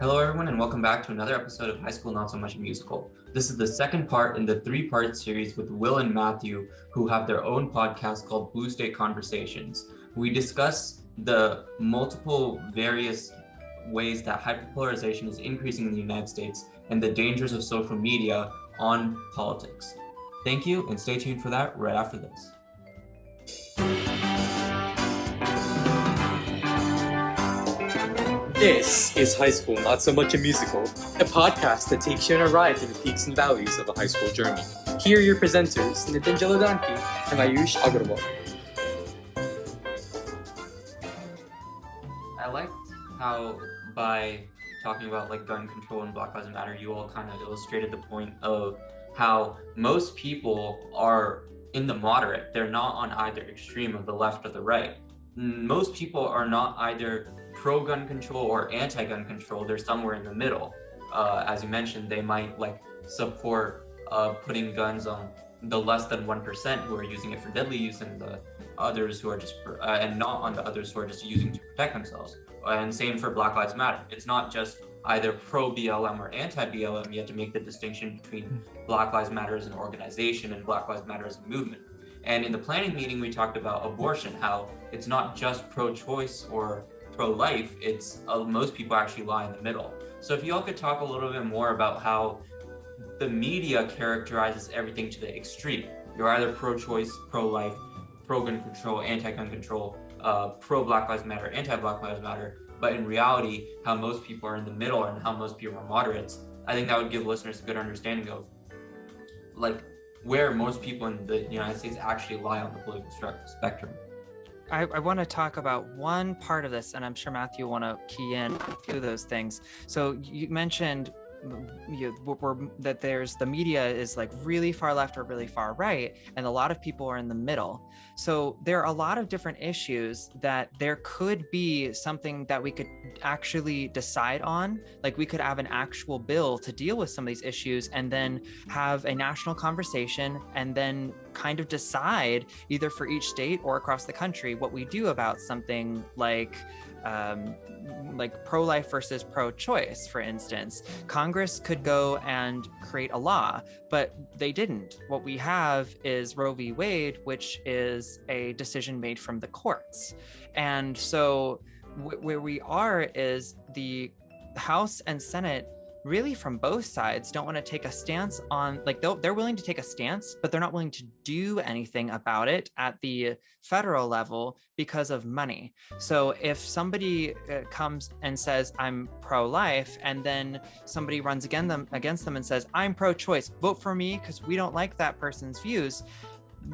Hello, everyone, and welcome back to another episode of High School Not So Much a Musical. This is the second part in the three-part series with Will and Matthew, who have their own podcast called Blue State Conversations. We discuss the multiple various ways that hyperpolarization is increasing in the United States and the dangers of social media on politics. Thank you, and stay tuned for that right after this. This is High School Not So Much a Musical, a podcast that takes you on a ride through the peaks and valleys of a high school journey. Here are your presenters, Nitin Jaladanki and Ayush Agarwal. I liked how by talking about gun control and Black Lives Matter, you all kind of illustrated the point of how most people are in the moderate. They're not on either extreme of the left or the right. Most people are not either pro-gun control or anti-gun control. They're somewhere in the middle. As you mentioned, they might support putting guns on the less than 1% who are using it for deadly use, and the others who are just and not on the others who are just using to protect themselves. And same for Black Lives Matter. It's not just either pro-BLM or anti-BLM. You have to make the distinction between Black Lives Matter as an organization and Black Lives Matter as a movement. And in the planning meeting, we talked about abortion, how it's not just pro-choice or pro-life, it's most people actually lie in the middle. So if you all could talk a little bit more about how the media characterizes everything to the extreme. You're either pro-choice, pro-life, pro-gun control, anti-gun control, pro-Black Lives Matter, anti-Black Lives Matter, but in reality, how most people are in the middle and how most people are moderates. I think that would give listeners a good understanding of where most people in the United States actually lie on the political spectrum. I want to talk about one part of this, and I'm sure Matthew will want to key in a few of those things. So you mentioned that there's the media is really far left or really far right, and a lot of people are in the middle. So there are a lot of different issues that there could be something that we could actually decide on. We could have an actual bill to deal with some of these issues and then have a national conversation and then kind of decide either for each state or across the country what we do about something like pro-life versus pro-choice, for instance. Congress could go and create a law, but they didn't. What we have is Roe v. Wade, which is a decision made from the courts. And so where we are is the House and Senate really from both sides don't want to take a stance on, they're willing to take a stance, but they're not willing to do anything about it at the federal level because of money. So if somebody comes and says, I'm pro-life, and then somebody runs against them and says, I'm pro-choice, vote for me because we don't like that person's views.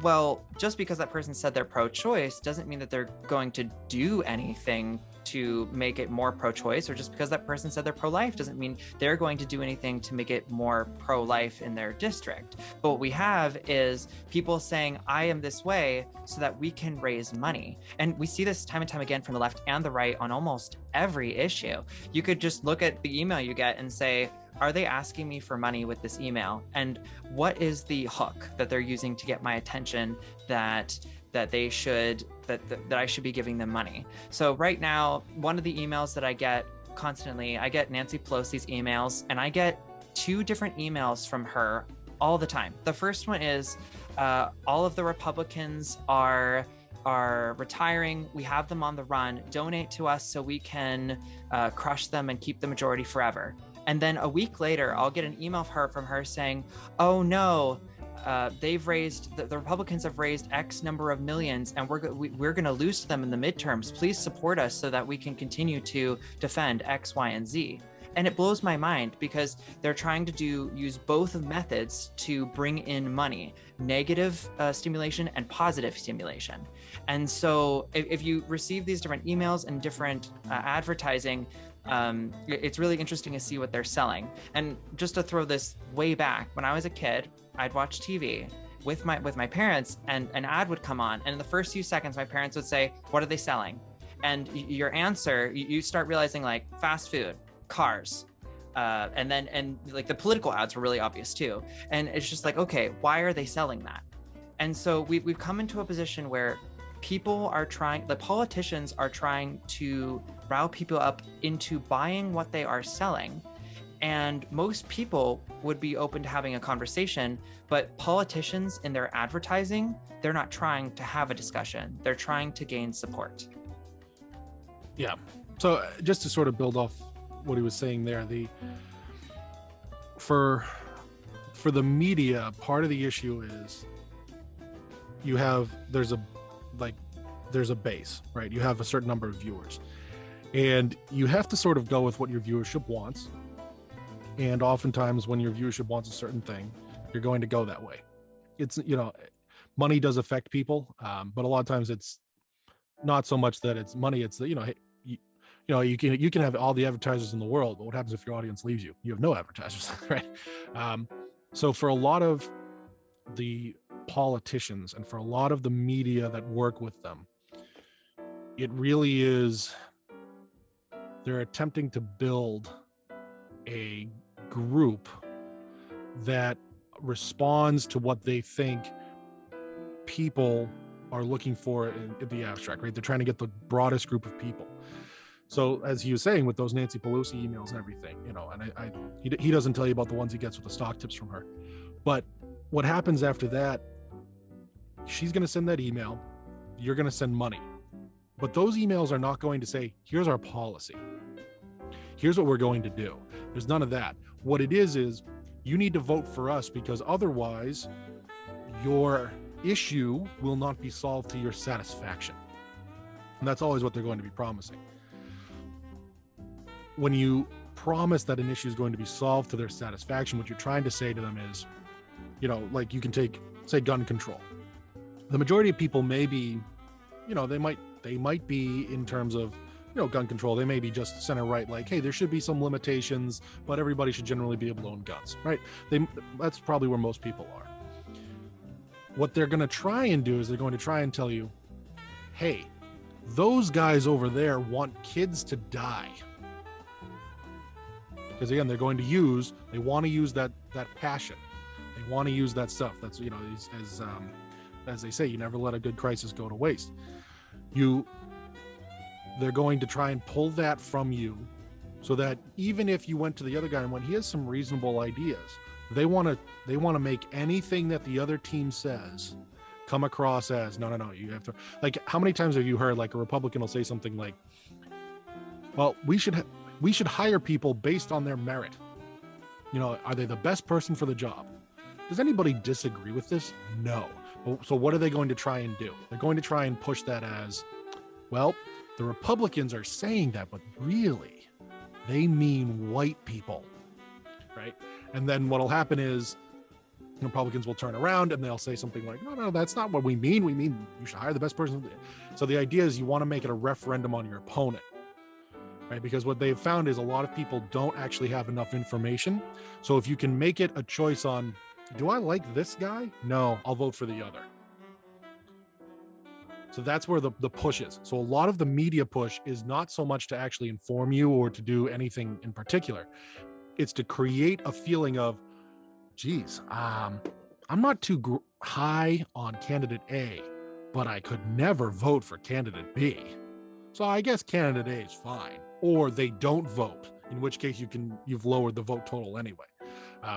Well, just because that person said they're pro-choice doesn't mean that they're going to do anything to make it more pro-choice, or just because that person said they're pro-life doesn't mean they're going to do anything to make it more pro-life in their district. But what we have is people saying, I am this way so that we can raise money. And we see this time and time again from the left and the right on almost every issue. You could just look at the email you get and say, are they asking me for money with this email? And what is the hook that they're using to get my attention that I should be giving them money? So right now, one of the emails that I get constantly, I get Nancy Pelosi's emails, and I get two different emails from her all the time. The first one is, all of the Republicans are retiring. We have them on the run. Donate to us so we can crush them and keep the majority forever. And then a week later, I'll get an email from her saying, oh no, the Republicans have raised X number of millions, and we're going to lose to them in the midterms. Please support us so that we can continue to defend X, Y, and Z. And it blows my mind because they're trying to use both methods to bring in money, negative stimulation and positive stimulation. And so if you receive these different emails and different advertising, it's really interesting to see what they're selling. And just to throw this way back, when I was a kid, I'd watch TV with my parents, and an ad would come on, and in the first few seconds my parents would say, what are they selling? And your answer, you start realizing fast food, cars, and the political ads were really obvious too. And it's just okay, why are they selling that? And so we've come into a position where the politicians are trying to rile people up into buying what they are selling. And most people would be open to having a conversation, but politicians in their advertising, they're not trying to have a discussion. They're trying to gain support. Yeah. So just to sort of build off what he was saying there, for the media, part of the issue is there's a base, right? You have a certain number of viewers, and you have to sort of go with what your viewership wants. And oftentimes when your viewership wants a certain thing, you're going to go that way. It's, money does affect people, but a lot of times it's not so much that it's money. It's that, you can have all the advertisers in the world, but what happens if your audience leaves you? You have no advertisers, right? So for a lot of the politicians and for a lot of the media that work with them, it really is, they're attempting to build a group that responds to what they think people are looking for in the abstract, right? They're trying to get the broadest group of people. So as he was saying with those Nancy Pelosi emails and everything, and he doesn't tell you about the ones he gets with the stock tips from her, but what happens after that, she's going to send that email, you're going to send money, but those emails are not going to say, here's our policy, here's what we're going to do. There's none of that. What it is you need to vote for us, because otherwise your issue will not be solved to your satisfaction. And that's always what they're going to be promising. When you promise that an issue is going to be solved to their satisfaction, what you're trying to say to them is, like you can take, say, gun control. The majority of people may be, they might be in terms of, gun control, they may be just center right, like, hey, there should be some limitations, but everybody should generally be able to own guns, right? That's probably where most people are. What they're going to try and do is they're going to try and tell you, hey, those guys over there want kids to die. Because again, they want to use that passion. They want to use that stuff. That's, as they say, you never let a good crisis go to waste. They're going to try and pull that from you, so that even if you went to the other guy and went, he has some reasonable ideas, they want to make anything that the other team says come across as no, you have to, like, how many times have you heard like a Republican will say something like, well, we should hire people based on their merit. Are they the best person for the job? Does anybody disagree with this? No. So what are they going to try and do? They're going to try and push that as, well, the Republicans are saying that, but really, they mean white people, right? And then what'll happen is Republicans will turn around and they'll say something like, no, that's not what we mean. We mean you should hire the best person. So the idea is you want to make it a referendum on your opponent, right? Because what they've found is a lot of people don't actually have enough information. So if you can make it a choice on, do I like this guy? No, I'll vote for the other. So that's where the push is. So a lot of the media push is not so much to actually inform you or to do anything in particular. It's to create a feeling of, geez, I'm not too high on candidate A, but I could never vote for candidate B. So I guess candidate A is fine. Or they don't vote, in which case you've lowered the vote total anyway.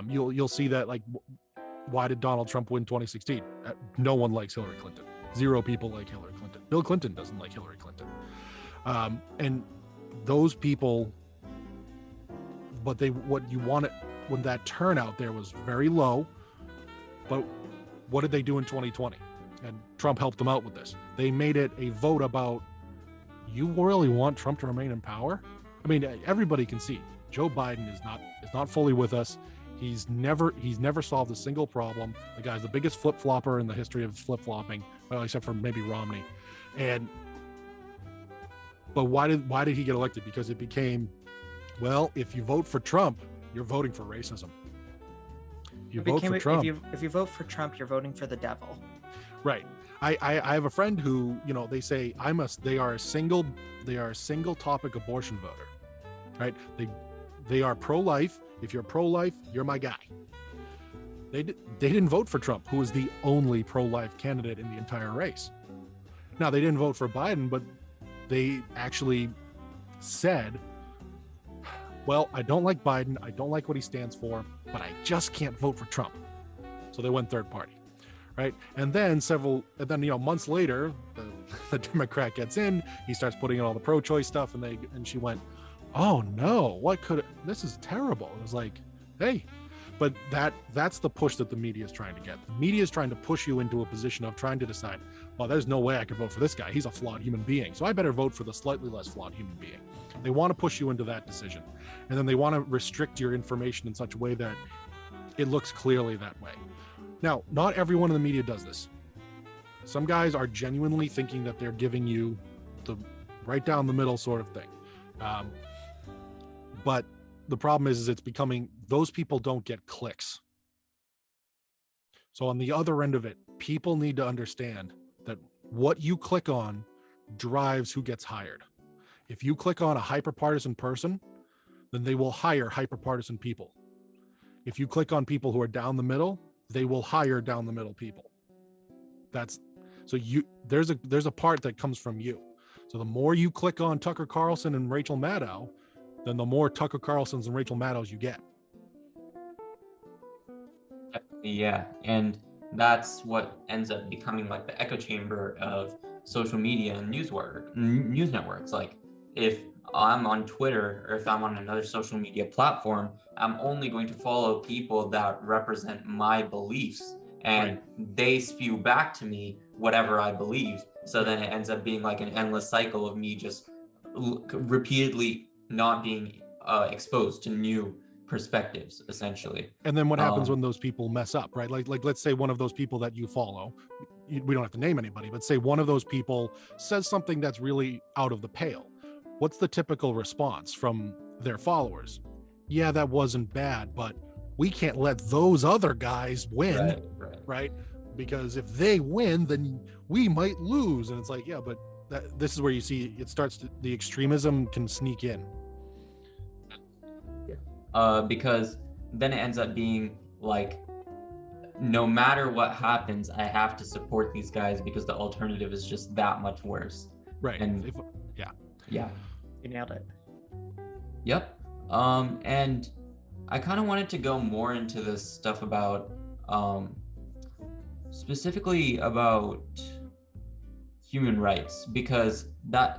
You'll see that, like, why did Donald Trump win 2016? No one likes Hillary Clinton. 0 people like Hillary Clinton. Bill Clinton doesn't like Hillary Clinton. And those people, when that turnout there was very low, but what did they do in 2020? And Trump helped them out with this. They made it a vote about, you really want Trump to remain in power? I mean, everybody can see Joe Biden is not fully with us. He's never solved a single problem. The guy's the biggest flip-flopper in the history of flip-flopping, well, except for maybe Romney. But why did he get elected? Because it became, well, if you vote for Trump, you're voting for racism. If you vote for Trump, you're voting for the devil. Right. I have a friend who, they say they are a single topic abortion voter, right? They are pro-life. If you're pro-life, you're my guy. They didn't vote for Trump, who was the only pro-life candidate in the entire race. Now, they didn't vote for Biden, but they actually said, well, I don't like Biden, I don't like what he stands for, but I just can't vote for Trump. So they went third party, right? And then months later, the Democrat gets in, he starts putting in all the pro-choice stuff, and she went, oh no, this is terrible. It was like, hey, but that's the push that the media is trying to get. The media is trying to push you into a position of trying to decide, well, there's no way I could vote for this guy. He's a flawed human being. So I better vote for the slightly less flawed human being. They want to push you into that decision. And then they want to restrict your information in such a way that it looks clearly that way. Now, not everyone in the media does this. Some guys are genuinely thinking that they're giving you the right down the middle sort of thing. But the problem is it's becoming, those people don't get clicks. So on the other end of it, people need to understand that what you click on drives who gets hired. If you click on a hyperpartisan person, then they will hire hyperpartisan people. If you click on people who are down the middle, they will hire down the middle people. There's a part that comes from you. So the more you click on Tucker Carlson and Rachel Maddow, then the more Tucker Carlsons and Rachel Maddows you get. Yeah, and that's what ends up becoming like the echo chamber of social media and news networks. Like if I'm on Twitter or if I'm on another social media platform, I'm only going to follow people that represent my beliefs, and they spew back to me whatever I believe. So then it ends up being like an endless cycle of me just repeatedly not being exposed to new perspectives, essentially. And then what happens when those people mess up, right? Like let's say one of those people that you follow, we don't have to name anybody, but say one of those people says something that's really out of the pale. What's the typical response from their followers? Yeah, that wasn't bad, but we can't let those other guys win, right? Because if they win, then we might lose. And it's like, yeah, but this is where you see the extremism can sneak in. Because then it ends up being like, no matter what happens, I have to support these guys because the alternative is just that much worse. Right. And yeah. You nailed it. Yep. And I kind of wanted to go more into this stuff about, specifically about human rights, because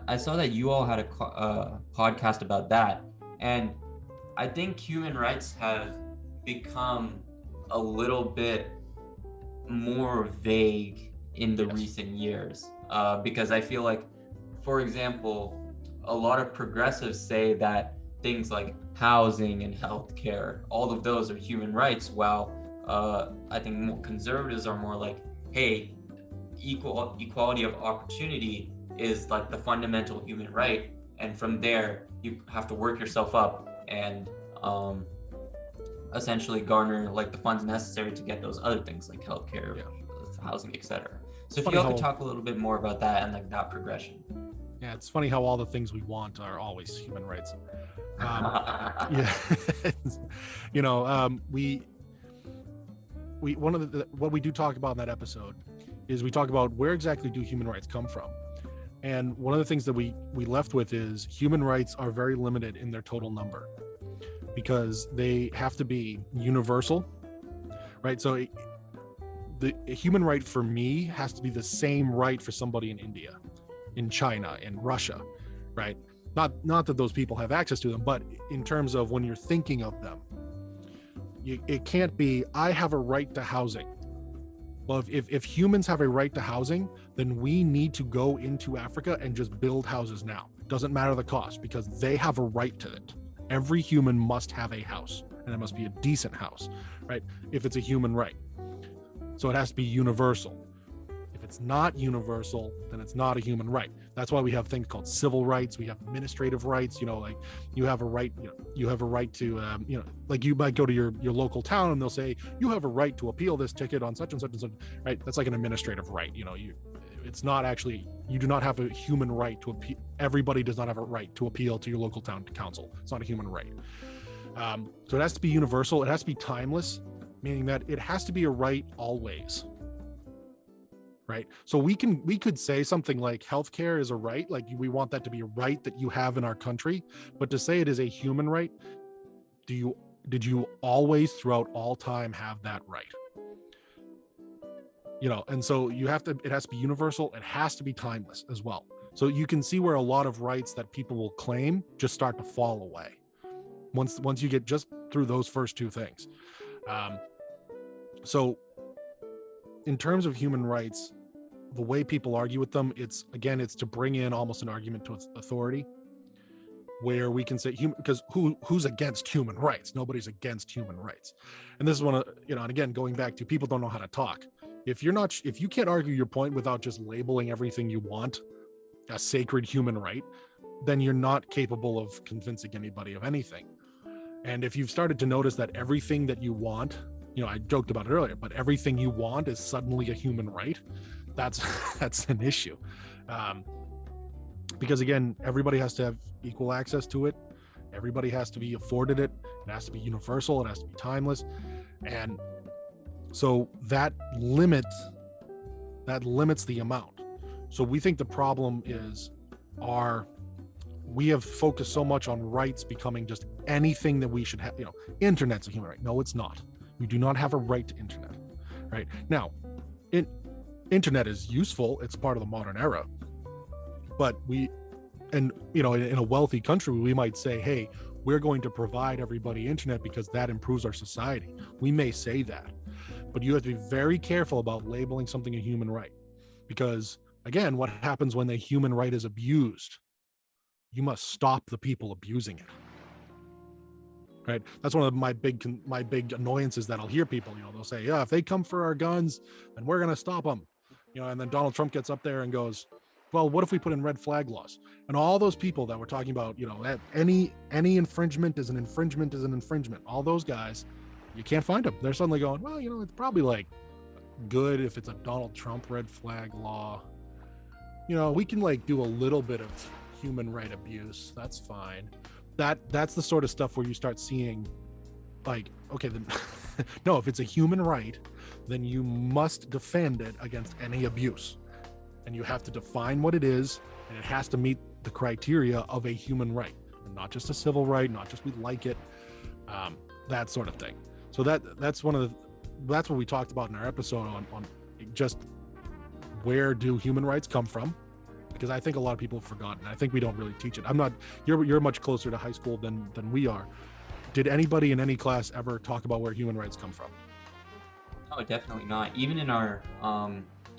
I saw that you all had a podcast about that, and I think human rights have become a little bit more vague in the recent years, because I feel like, for example, a lot of progressives say that things like housing and healthcare, all of those are human rights, while I think more conservatives are more like, hey, equality of opportunity is like the fundamental human right, and from there you have to work yourself up and essentially garner like the funds necessary to get those other things like healthcare, housing, etc. So if you all could talk a little bit more about that and like that progression. Yeah, it's funny how all the things we want are always human rights. What we do talk about in that episode is we talk about where exactly do human rights come from. And one of the things that we left with is human rights are very limited in their total number because they have to be universal, right? So a human right for me has to be the same right for somebody in India, in China, in Russia, right? Not that those people have access to them, but in terms of when you're thinking of them, it can't be, I have a right to housing. Well, if humans have a right to housing, then we need to go into Africa and just build houses now. Doesn't matter the cost, because they have a right to it. Every human must have a house, and it must be a decent house, right? If it's a human right. So it has to be universal. If it's not universal, then it's not a human right. That's why we have things called civil rights. We have administrative rights. Like you have a right. You have a right to. Like you might go to your local town and they'll say you have a right to appeal this ticket on such and such and such. Right? That's like an administrative right. It's not actually. You do not have a human right to appeal. Everybody does not have a right to appeal to your local town council. It's not a human right. So it has to be universal. It has to be timeless, meaning that it has to be a right always. right? So we could say something like healthcare is a right, like we want that to be a right that you have in our country, but to say it is a human right, did you always throughout all time have that right? And so it has to be universal, it has to be timeless as well. So you can see where a lot of rights that people will claim just start to fall away once you get just through those first two things. So in terms of human rights, the way people argue with them, it's to bring in almost an argument to authority, where we can say because who's against human rights? Nobody's against human rights. And this is one of, and again, going back to people don't know how to talk. If you can't argue your point without just labeling everything you want a sacred human right, then you're not capable of convincing anybody of anything. And if you've started to notice that everything that you want, I joked about it earlier, but everything you want is suddenly a human right, that's an issue. Because again, everybody has to have equal access to it. Everybody has to be afforded it. It has to be universal. It has to be timeless. And so that limits the amount. So we think the problem is we have focused so much on rights becoming just anything that we should have. Internet's a human right. No, it's not. You do not have a right to internet. Right now, internet is useful. It's part of the modern era. But in a wealthy country, we might say, hey, we're going to provide everybody internet because that improves our society. We may say that, but you have to be very careful about labeling something a human right, because again, what happens when the human right is abused? You must stop the people abusing it. Right? That's one of my big annoyances that I'll hear people, they'll say, yeah, if they come for our guns, then we're going to stop them. And then Donald Trump gets up there and goes, well, what if we put in red flag laws? And all those people that we're talking about, that any infringement is an infringement is an infringement. All those guys, you can't find them. They're suddenly going, well, it's probably like good if it's a Donald Trump red flag law. We can like do a little bit of human right abuse. That's fine. That's the sort of stuff where you start seeing like, okay, then no, if it's a human right, then you must defend it against any abuse. And you have to define what it is, and it has to meet the criteria of a human right, and not just a civil right, not just we like it, that sort of thing. So that's what we talked about in our episode on just where do human rights come from, because I think a lot of people have forgotten. I think we don't really teach it. You're much closer to high school than we are. Did anybody in any class ever talk about where human rights come from? No, definitely not. Even in our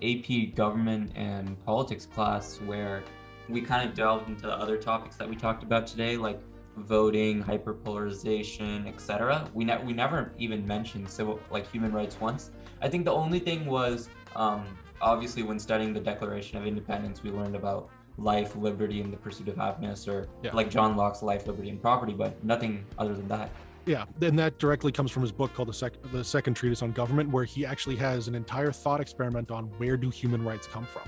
AP government and politics class, where we kind of delved into the other topics that we talked about today, like voting, hyperpolarization, etc. We never even mentioned human rights once. I think the only thing was obviously when studying the Declaration of Independence, we learned about life, liberty, and the pursuit of happiness, or like John Locke's life, liberty, and property, but nothing other than that. Yeah, and that directly comes from his book called the Second Treatise on Government, where he actually has an entire thought experiment on where do human rights come from.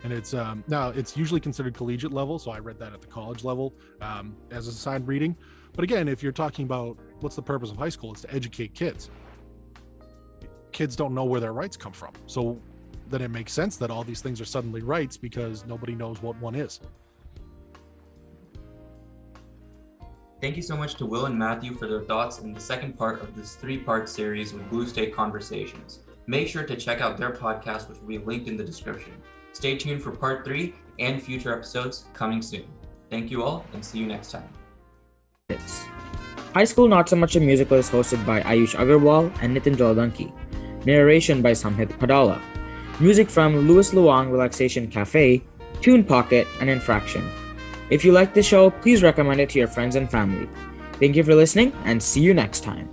And it's now it's usually considered collegiate level, so I read that at the college level as a assigned reading. But again, if you're talking about what's the purpose of high school, it's to educate kids. Kids don't know where their rights come from, so then it makes sense that all these things are suddenly rights because nobody knows what one is. Thank you so much to Will and Matthew for their thoughts in the second part of this 3-part series with Blue State Conversations. Make sure to check out their podcast, which will be linked in the description. Stay tuned for part 3 and future episodes coming soon. Thank you all, and see you next time. High School Not So Much a Musical is hosted by Ayush Agarwal and Nitin Jaladanki. Narration by Samhit Padala. Music from Louis Luang Relaxation Cafe, Tune Pocket, and Infraction. If you like the show, please recommend it to your friends and family. Thank you for listening, and see you next time.